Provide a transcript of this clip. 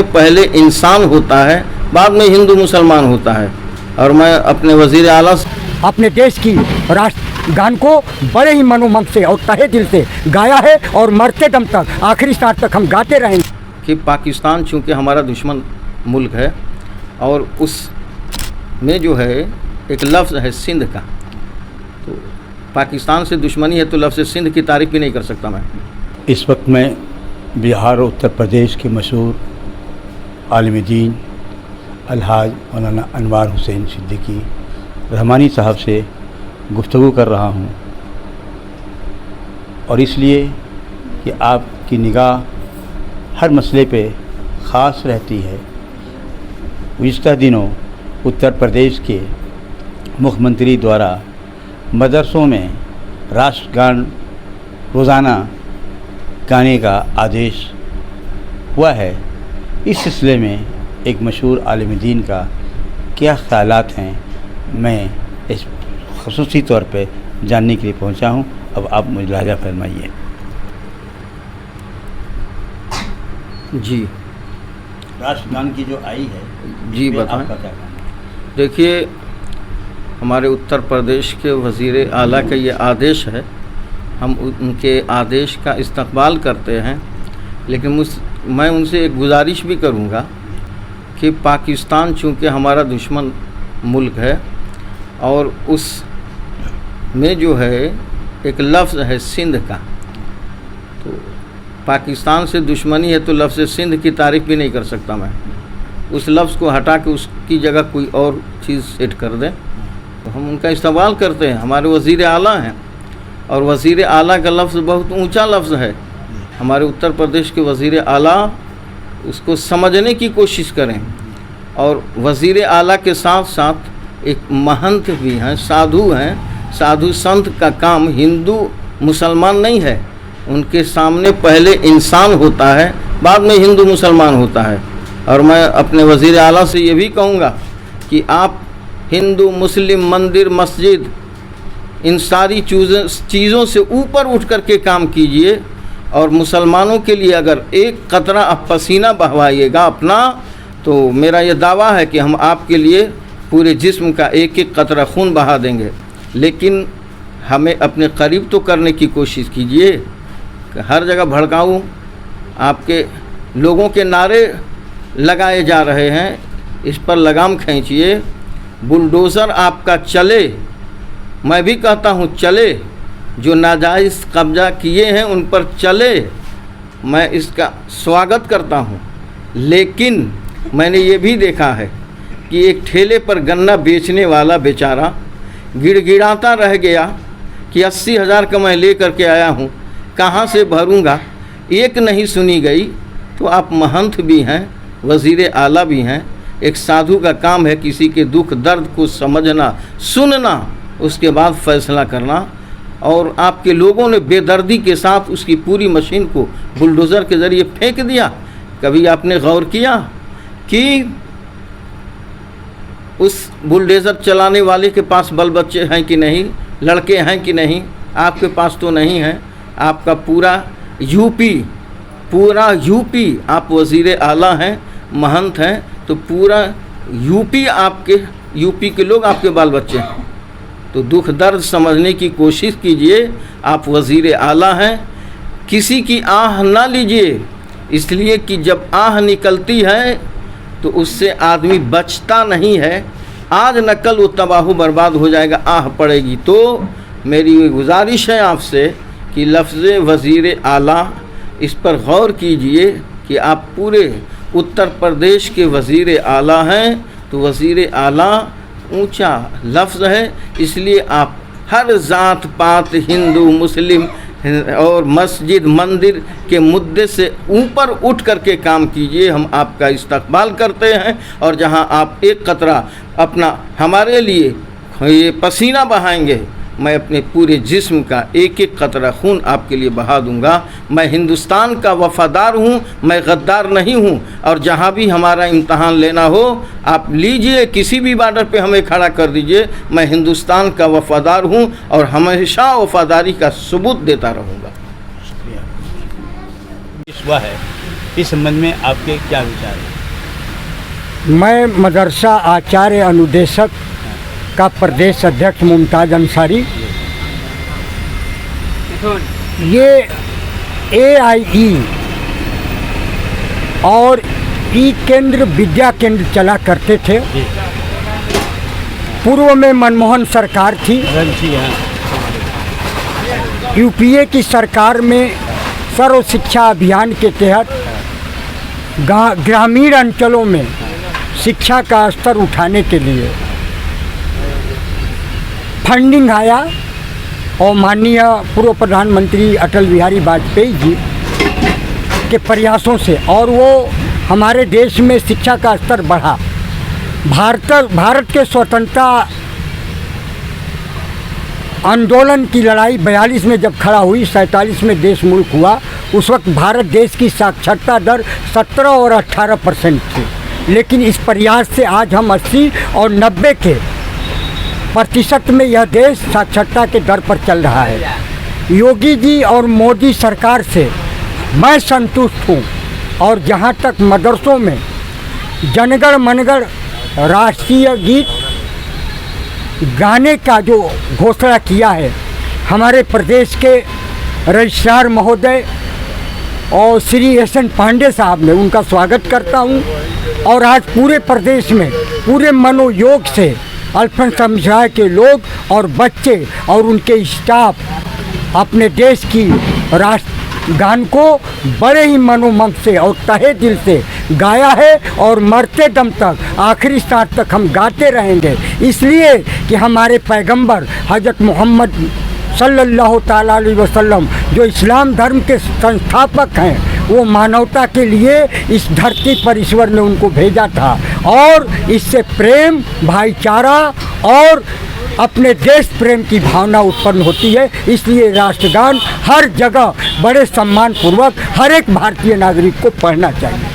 पहले इंसान होता है, बाद में हिंदू मुसलमान होता है। और मैं अपने वज़ीर आला अपने देश की राष्ट्र गान को बड़े ही मनोमन से और तहे दिल से गाया है और मरते दम तक आखिरी सांस तक हम गाते रहेंगे कि पाकिस्तान चूँकि हमारा दुश्मन मुल्क है और उस में जो है एक लफ्ज़ है सिंध का, तो पाकिस्तान से दुश्मनी है तो लफ्ज़ सिंध की तारीफ़ भी नहीं कर सकता मैं। इस वक्त मैं बिहार और उत्तर प्रदेश के मशहूर आलिम दीन अलहाज मौलाना अनवार हुसैन सिद्दीकी रहमानी साहब से गुफ्तगू कर रहा हूँ, और इसलिए कि आपकी निगाह हर मसले पे ख़ास रहती है। गुज़िश्ता दिनों उत्तर प्रदेश के मुख्यमंत्री द्वारा मदरसों में राष्ट्रगान रोज़ाना गाने का आदेश हुआ है। इस सिलसिले में एक मशहूर आलिम दीन का क्या ख़यालात हैं, मैं इस ख़ुसूसी तौर पे जानने के लिए पहुंचा हूं। अब आप मुझे लाजा फरमाइए। जी, राष्ट्रगान की जो आई है जी बताएं। आपका क्या कहना है? देखिए, हमारे उत्तर प्रदेश के वज़ीर आला का ये आदेश है, हम उनके आदेश का इस्तक़बाल करते हैं, लेकिन मैं उनसे एक गुजारिश भी करूँगा कि पाकिस्तान चूँकि हमारा दुश्मन मुल्क है और उस में जो है एक लफ्ज़ है सिंध का, तो पाकिस्तान से दुश्मनी है तो लफ्ज़ सिंध की तारीफ़ भी नहीं कर सकता मैं। उस लफ्ज़ को हटा के उसकी जगह कोई और चीज़ सेट कर दें तो हम उनका इस्तेमाल करते हैं। हमारे वज़ीर आला हैं और वज़ीर आला का लफ्ज़ बहुत ऊंचा लफ्ज़ है। हमारे उत्तर प्रदेश के वज़ीर आला उसको समझने की कोशिश करें, और वज़ीर आला के साथ साथ एक महंत भी हैं, साधु हैं। साधु संत का काम हिंदू मुसलमान नहीं है, उनके सामने पहले इंसान होता है, बाद में हिंदू मुसलमान होता है। और मैं अपने वज़ीर आला से ये भी कहूँगा कि आप हिंदू मुस्लिम मंदिर मस्जिद इन सारी चीज़ों से ऊपर उठ कर के काम कीजिए, और मुसलमानों के लिए अगर एक कतरा आप पसीना बहवाइएगा अपना, तो मेरा ये दावा है कि हम आपके लिए पूरे जिस्म का एक एक कतरा खून बहा देंगे। लेकिन हमें अपने करीब तो करने की कोशिश कीजिए। हर जगह भड़काऊ आपके लोगों के नारे लगाए जा रहे हैं, इस पर लगाम खींचिए। बुलडोज़र आपका चले, मैं भी कहता हूँ चले, जो नाजायज़ कब्जा किए हैं उन पर चले, मैं इसका स्वागत करता हूँ। लेकिन मैंने ये भी देखा है कि एक ठेले पर गन्ना बेचने वाला बेचारा गिड़गिड़ाता रह गया कि 80,000 का मैं ले कर के आया हूँ, कहाँ से भरूँगा, एक नहीं सुनी गई। तो आप महंत भी हैं, वज़ीर आला भी हैं, एक साधु का काम है किसी के दुख दर्द को समझना, सुनना, उसके बाद फ़ैसला करना। और आपके लोगों ने बेदर्दी के साथ उसकी पूरी मशीन को बुलडोज़र के ज़रिए फेंक दिया। कभी आपने गौर किया कि उस बुलडोज़र चलाने वाले के पास बल बच्चे हैं कि नहीं, लड़के हैं कि नहीं? आपके पास तो नहीं है। आपका पूरा यूपी आप वज़ीर आला हैं, महंत हैं, तो पूरा यूपी के लोग आपके बाल बच्चे हैं। तो दुख दर्द समझने की कोशिश कीजिए। आप वज़ीर आला हैं, किसी की आह ना लीजिए, इसलिए कि जब आह निकलती है तो उससे आदमी बचता नहीं है। आज न कल वो तबाह बर्बाद हो जाएगा, आह पड़ेगी। तो मेरी गुजारिश है आपसे कि लफ्ज़ वज़ीर आला, इस पर गौर कीजिए कि आप पूरे उत्तर प्रदेश के वज़ीर आला हैं, तो वज़ीर आला ऊंचा लफ्ज़ है, इसलिए आप हर ज़ात पात हिंदू मुस्लिम और मस्जिद मंदिर के मुद्दे से ऊपर उठ करके काम कीजिए। हम आपका इस्तक़बाल करते हैं, और जहां आप एक कतरा अपना हमारे लिए ये पसीना बहाएंगे, मैं अपने पूरे जिस्म का एक एक कतरा खून आपके लिए बहा दूंगा। मैं हिंदुस्तान का वफ़ादार हूँ, मैं गद्दार नहीं हूँ। और जहाँ भी हमारा इम्तहान लेना हो आप लीजिए, किसी भी बॉर्डर पे हमें खड़ा कर दीजिए। मैं हिंदुस्तान का वफ़ादार हूँ और हमेशा वफ़ादारी का सबूत देता रहूँगा। शुक्रिया। हुआ है इस संबंध में आपके क्या विचार हैं? मैं मदरसा आचार्य अनुदेशक का प्रदेश अध्यक्ष मुमताज़ अंसारी, ये AIE और ई केंद्र विद्या केंद्र चला करते थे। पूर्व में मनमोहन सरकार थी, UPA की सरकार में सर्व शिक्षा अभियान के तहत ग्रामीण अंचलों में शिक्षा का स्तर उठाने के लिए फंडिंग आया और माननीय पूर्व प्रधानमंत्री अटल बिहारी वाजपेयी जी के प्रयासों से, और वो हमारे देश में शिक्षा का स्तर बढ़ा। भारत के स्वतंत्रता आंदोलन की लड़ाई 42 में जब खड़ा हुई, 47 में देश मुल्क हुआ, उस वक्त भारत देश की साक्षरता दर 17 और 18% थी। लेकिन इस प्रयास से आज हम 80 और 90 के प्रतिशत में यह देश साक्षरता के दर पर चल रहा है। योगी जी और मोदी सरकार से मैं संतुष्ट हूँ। और जहाँ तक मदरसों में जनगण मनगण राष्ट्रीय गीत गाने का जो घोषणा किया है हमारे प्रदेश के रजिस्ट्रार महोदय और श्री SN पांडे साहब ने, उनका स्वागत करता हूँ। और आज पूरे प्रदेश में पूरे मनोयोग से अल्पसंख्यक समुदाय के लोग और बच्चे और उनके स्टाफ अपने देश की राष्ट्रगान को बड़े ही मनोमन से और तहे दिल से गाया है और मरते दम तक, आखिरी सांस तक हम गाते रहेंगे। इसलिए कि हमारे पैगंबर हज़रत मोहम्मद सल्लल्लाहु ताला अलैहि वसल्लम जो इस्लाम धर्म के संस्थापक हैं, वो मानवता के लिए इस धरती पर ईश्वर ने उनको भेजा था। और इससे प्रेम, भाईचारा और अपने देश प्रेम की भावना उत्पन्न होती है। इसलिए राष्ट्रगान हर जगह बड़े सम्मान पूर्वक हर एक भारतीय नागरिक को पढ़ना चाहिए।